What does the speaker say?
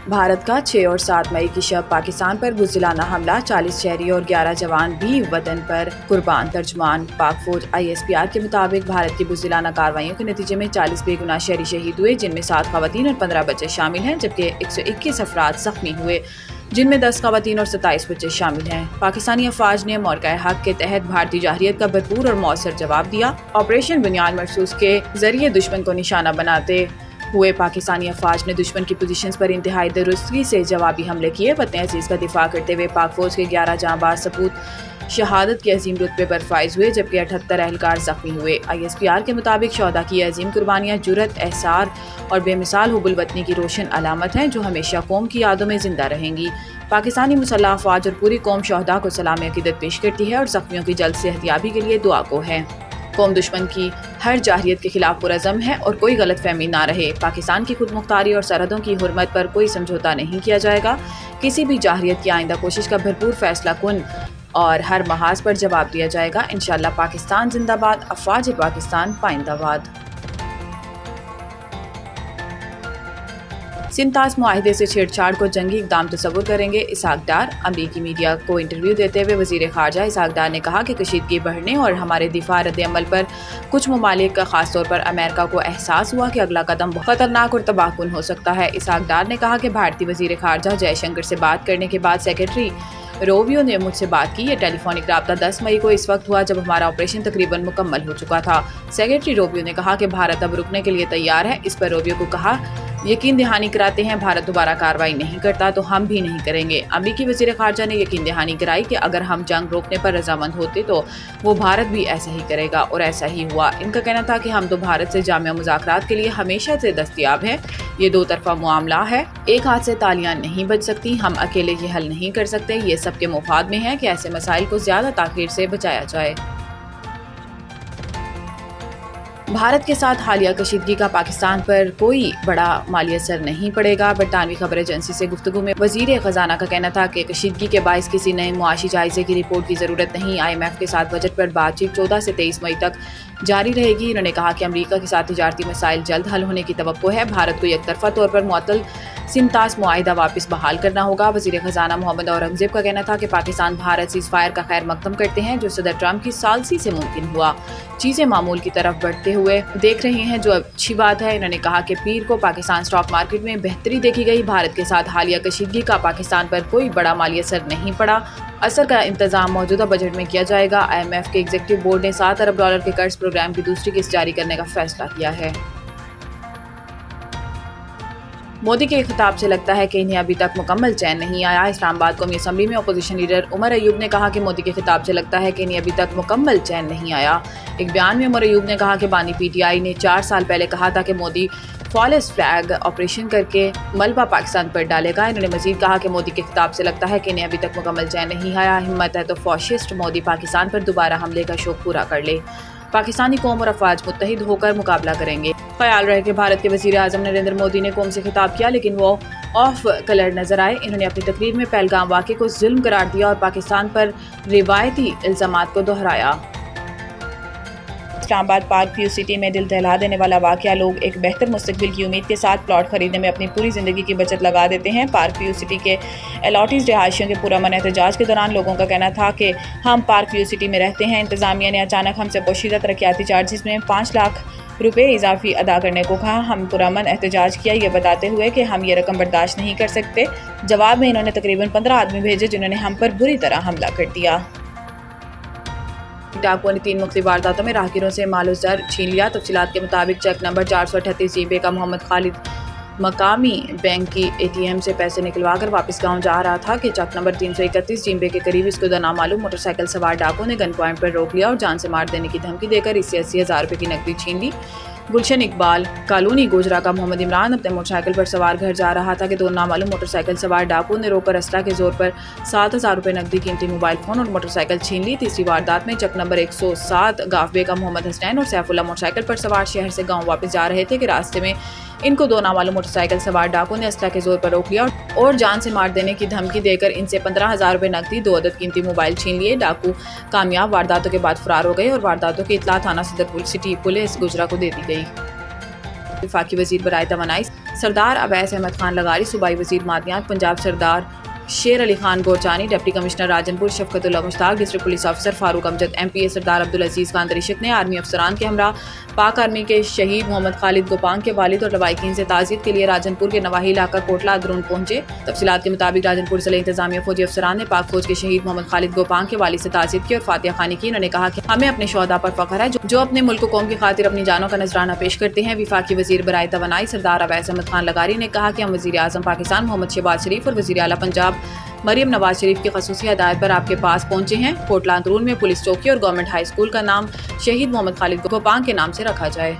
भारत का 6 और 7 मई की शब पाकिस्तान पर बुज़दिलाना हमला, 40 शहरी और 11 जवान भी वतन पर कुर्बान। तर्जुमान पाक फौज ISPR के मुताबिक भारत की बुज़दिलाना कार्रवाइयों के नतीजे में 40 बेगुनाह शहरी शहीद हुए, जिनमें 7 खवातीन और 15 बच्चे शामिल हैं, जबकि 121 अफराद जख्मी हुए, जिनमें 10 खवातीन और 27 बच्चे शामिल हैं। पाकिस्तानी अफवाज ने मौक़े हक के तहत भारतीय जाहिरियत का भरपूर और मौसर जवाब दिया। ऑपरेशन बुनियाद मरसूस के जरिए दुश्मन को निशाना बनाते हुए पाकिस्तानी अफवाज ने दुश्मन की पोजीशंस पर इंतहाई दुरुस्ती से जवाबी हमले किए। वतन अजीज़ का दिफा करते हुए पाक फौज के 11 जांबाज सपूत शहादत के अजीम रुतबे पर फाइज हुए, जबकि 78 एहलकार जख्मी हुए। ISPR के मुताबिक शोहदा की अजीम कुर्बानियाँ जुरत, एहसार और बेमिसाल हुब्बुल वतनी की रोशन अलामत हैं, जो हमेशा कौम की यादों में जिंदा रहेंगी। पाकिस्तानी मुसल्लह अफवाज और पूरी कौम शोहदा को सलाम अकीदत पेश करती है और जख्मियों की जल्द सेहतयाबी के लिए दुआ को है। कौम दुश्मन की हर जाहिरियत के खिलाफ पुरज़म है और कोई गलत फहमी ना रहे। पाकिस्तान की खुद मुख्तारी और सरहदों की हुर्मत पर कोई समझौता नहीं किया जाएगा। किसी भी जाहिरियत की आइंदा कोशिश का भरपूर फैसला कुन और हर महाज पर जवाब दिया जाएगा। इंशाअल्लाह पाकिस्तान जिंदाबाद, अफवाज पाकिस्तान पाइंदाबाद। सिंतास मुआहिदे से छेड़छाड़ को जंगी इक़दाम तस्वुर करेंगे इसहाक डार। अमरीकी मीडिया को इंटरव्यू देते हुए वज़ीर ख़ारजा इसहाक डार ने कहा कि कशीदगी बढ़ने और हमारे दिफा रद्द-ए-अमल पर कुछ ममालिक का ख़ासतौर पर अमेरिका को एहसास हुआ कि अगला कदम बहुत ख़तरनाक और तबाहकुन हो सकता है। इसहाक डार ने कहा कि भारतीय वज़ीर ख़ारजा जयशंकर से बात करने के बाद सेक्रेटरी रोबियो ने मुझसे बात की। ये टेलीफोनिक रब्ता 10 मई को इस वक्त हुआ जब हमारा ऑपरेशन तकरीबन मुकम्मल हो चुका था। सेक्रेटरी रोबियो ने कहा कि भारत अब रुकने के लिए तैयार है। इस पर रोबियो को कहा, यकीन दहानी कराते हैं भारत दोबारा कार्रवाई नहीं करता तो हम भी नहीं करेंगे। अमरीकी वज़ीर ख़ारजा ने यकीन दहानी कराई कि अगर हम जंग रोकने पर रजामंद होते तो वो भारत भी ऐसा ही करेगा, और ऐसा ही हुआ। इनका कहना था कि हम तो भारत से जामिया मुज़ाकरात के लिए हमेशा से दस्तयाब हैं। ये दो तरफा मामला है, एक हाथ से तालियां नहीं बज सकती। हम अकेले ये हल नहीं कर सकते। ये सबके मुफाद में है कि ऐसे मसाइल को ज़्यादा ताख़ीर से बचाया जाए। भारत के साथ हालिया कशीदगी का पाकिस्तान पर कोई बड़ा माली असर नहीं पड़ेगा। बरतानवी खबर एजेंसी से गुफ्तगू में वज़ीर ख़जाना का कहना था कि कशीदगी के बाइस किसी नए मुआशी जायजे की रिपोर्ट की ज़रूरत नहीं। IMF के साथ बजट पर बातचीत 14 से 23 मई तक जारी रहेगी। उन्होंने कहा कि अमरीका के साथ तिजारती मसाइल जल्द हल होने की तवक्को है। भारत को एकतरफा तौर पर मुअत्तल सिंतास मुआहिदा वापस बहाल करना होगा। वज़ीर ख़जाना मोहम्मद औरंगज़ेब का कहना था कि पाकिस्तान भारत सीज़ फायर का खैर मकदम करते हैं, जो सदर ट्रंप की सालसी से मुमकिन हुआ। चीज़ें मामूल की तरफ बढ़ते हुए देख रहे हैं, जो अच्छी बात है। इन्होंने कहा कि पीर को पाकिस्तान स्टॉक मार्केट में बेहतरी देखी गई। भारत के साथ हालिया कशीदगी का पाकिस्तान पर कोई बड़ा माली असर नहीं पड़ा। असर का इंतजाम मौजूदा बजट में किया जाएगा। IMF के एग्जीक्यूटिव बोर्ड ने $7 अरब के कर्ज प्रोग्राम की दूसरी किस्त जारी करने का फैसला किया है। मोदी के खिताब से लगता है कि इन्हें अभी तक मुकम्मल चैन नहीं आया। इस्लामाबाद कौमी असम्बली में अपोजिशन लीडर उमर अयूब ने कहा कि मोदी के खिताब से लगता है कि इन्हें अभी तक मुकम्मल चैन नहीं आया। एक बयान में उमर अयूब ने कहा कि बानी PTI ने 4 साल पहले कहा था कि मोदी फॉलेस फ्लैग ऑपरेशन करके मलबा पाकिस्तान पर डालेगा। इन्होंने मजीद कहा कि मोदी के खिताब से लगता है कि इन्हें अभी तक मुकम्मल चैन नहीं आया। हिम्मत है तो फॉशिस्ट मोदी पाकिस्तान पर दोबारा हमले का शौक पूरा कर ले। पाकिस्तानी कौम और अफवाज मुत्तहिद होकर मुकाबला करेंगे। ख्याल रहे कि भारत के वज़ीर आज़म नरेंद्र मोदी ने कौम से खिताब किया, लेकिन वो ऑफ कलर नजर आए। इन्होंने अपनी तकरीर में पहलगाम वाक़े को जुल्म करार दिया और पाकिस्तान पर रिवायती इल्ज़ामात को दोहराया। इस्लामाबाद पार्क व्यू सिटी में दिल दहला देने वाला वाक़या। लोग एक बेहतर मुस्तकबिल की उम्मीद के साथ प्लॉट खरीदने में अपनी पूरी ज़िंदगी की बचत लगा देते हैं। पार्क व्यू सिटी के एलॉटीज रिहायशियों के पुरअमन एहतजाज के दौरान लोगों का कहना था कि हम पार्क व्यू सिटी में रहते हैं। इंतज़ामिया ने अचानक हमसे पोशीदा तरक्याती चार्जिस में 5 लाख रुपये इजाफी अदा करने को कहा। हम पुरअमन एहतजाज किया, ये बताते हुए कि हम ये रकम बर्दाश्त नहीं कर सकते। जवाब में इन्होंने तकरीबन 15 आदमी भेजे, जिन्होंने हम पर बुरी तरह हमला कर दिया। डाकुओं ने 3 मुख्तलिफ वारदातों में राहगीरों से माल ज़र छीन लिया। तफसीलात के मुताबिक चेक नंबर 438 GB का मोहम्मद खालिद मकामी बैंक की ATM से पैसे निकलवाकर वापस गांव जा रहा था कि चक नंबर 331 GB के करीब इसको नामालूम मोटरसाइकिल सवार डाकुओं ने गन पॉइंट पर रोक लिया और जान से मार देने की धमकी देकर इससे 80,000 रुपये की नकदी छीन ली। गुलशन इकबाल कॉलोनी गोजरा का मोहम्मद इमरान अपने मोटरसाइकिल पर सवार घर जा रहा था कि 2 नामालूम मोटरसाइकिल सवार डाकुओं ने रोककर असला के जोर पर 7,000 रुपये नकदी, कीमती मोबाइल फ़ोन और मोटरसाइकिल छीन ली। तीसरी वारदात में चक नंबर 107 गाफबे का मोहम्मद हसनैन और सैफुल्ला मोटरसाइकिल पर सवार शहर से गाँव वापस जा रहे थे कि रास्ते में इनको 2 नामालूम मोटरसाइकिल सवार डाकुओं ने असला के जोर पर रोक लिया और जान से मार देने की धमकी देकर इनसे 15,000 रुपये नकदी, 2 अदद कीमती मोबाइल छीन लिए। डाकू कामयाब वारदातों के बाद फरार हो गए और वारदातों की इत्तला थाना सदर सिटी पुलिस गुजरा को दे दी गई। वफाकी वज़ीर बराए तवानाई सरदार अवैस अहमद खान लगारी, सूबाई वजीर मादियात Punjab Sardar Sher Ali Khan Gorchani, deputy commissioner Rajanpur Shafqatullah Mushtaq, district police officer Farooq Amjad, MPA Sardar Abdul Aziz Khan Dreshak ने आर्मी अफसरान के हमरा पाक आर्मी के शहीद मोहम्मद खालिद गोपांग के वालिद और लवाहिकीन से ताज़ियत के लिए राजनपुर के नवाही इलाका कोटला अदरून पहुंचे। तफसीलात के मुताबिक राजनपुर जिले इंतजामिया फौजी अफसरान ने पाक फौज के शहीद मोहम्मद खालिद गोपांग के वालिद से ताज़ियत की और फातिहा खानी की। उन्होंने कहा कि हमें अपने शोहदा पर फख्र है जो अपने मुल्क कौम की खातिर अपनी जानों का नजराना पेश करते हैं। विफाकी वजीर बराए तवानाई सरदार अवैस अहमद खान लगारी ने कहा कि हम वज़ीर आज़म पाकिस्तान मोहम्मद शहबाज शरीफ और वज़ीर आला पंजाब मरियम नवाज शरीफ की खसूसी हदायत पर आपके पास पहुंचे हैं। कोटला अंदरून में पुलिस चौकी और गवर्नमेंट हाई स्कूल का नाम शहीद मोहम्मद खालिद गोपांग के नाम से रखा जाए।